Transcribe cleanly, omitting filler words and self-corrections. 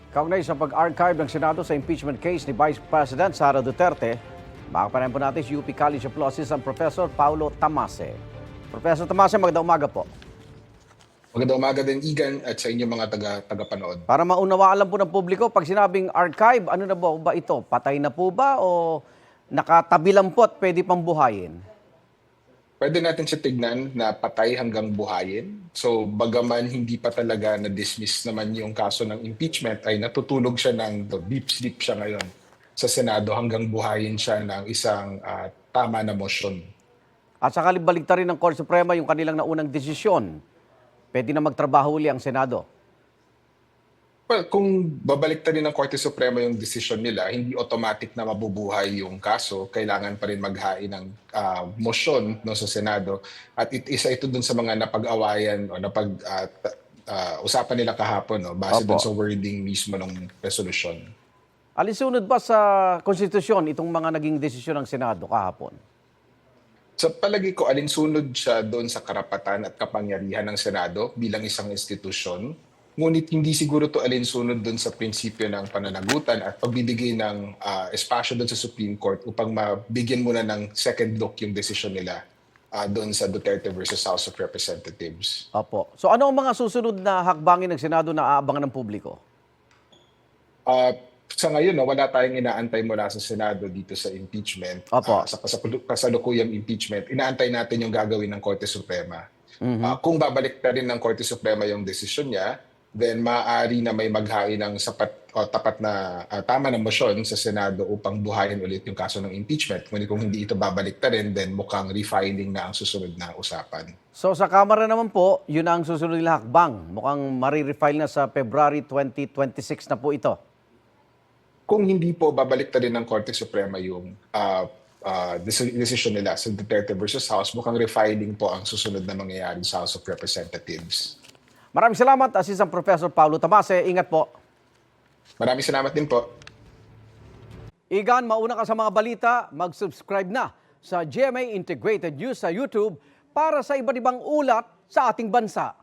Kaugnay sa pag-archive ng Senado sa impeachment case ni Vice President Sara Duterte, makapanayan po natin si UP College of Law Assistant Professor Paulo Tamase. Professor Tamase, magandang umaga po. Magandang umaga din, Igan, at sa inyong mga tagapanood. Para maunawaan lang po ng publiko, pag sinabing archive, ano na ba ito? Patay na po ba o nakatabi lang po at pwede pang buhayin? Pwede natin siya tignan na patay hanggang buhayin. So, bagaman hindi pa talaga na-dismiss naman yung kaso ng impeachment, ay natutulog siya ng deep sleep siya ngayon sa Senado hanggang buhayin siya ng isang tama na motion. At sakali baligtarin ng Korte Suprema yung kanilang naunang desisyon, pwede na magtrabaho uli ang Senado. Well, kung babalik rin ng Korte Suprema yung desisyon nila, hindi automatic na mabubuhay yung kaso. Kailangan pa rin maghain ng motion no, sa Senado. At isa ito dun sa mga napag-awayan o usapan nila kahapon no, base Opo. dun sa wording mismo ng resolution. Alinsunod ba sa konstitusyon itong mga naging desisyon ng Senado kahapon? Sa palagi ko, alinsunod siya doon sa karapatan at kapangyarihan ng Senado bilang isang institusyon. Ngunit hindi siguro to alinsunod doon sa prinsipyo ng pananagutan at pagbibigay ng espasyo doon sa Supreme Court upang mabigyan muna ng second look yung desisyon nila doon sa Duterte versus House of Representatives. Opo. So ano ang mga susunod na hakbangin ng Senado na aabangan ng publiko? Sa ngayon, no, wala tayong inaantay mula sa Senado dito sa impeachment. Opo. Sa kasalukuyang impeachment, inaantay natin yung gagawin ng Korte Suprema. Kung babalik na rin ng Korte Suprema yung desisyon niya, then maaari na may maghain ng sapat o tapat na tama na motion sa Senado upang buhayin ulit yung kaso ng impeachment. Ngunit kung hindi ito babalik na rin, then mukhang refiling na ang susunod na usapan. So sa Kamara naman po, yun ang susunod nila hakbang. Mukhang marirefile na sa February 2026 na po ito. Kung hindi po babalik na rin ng Korte Suprema yung decision nila sa Duterte versus House, mukhang refiling po ang susunod na mangyayari sa House of Representatives. Maraming salamat, Assistant Professor Paulo Tamase. Ingat po. Maraming salamat din po. Igan, mauna ka sa mga balita, mag-subscribe na sa GMA Integrated News sa YouTube para sa iba't ibang ulat sa ating bansa.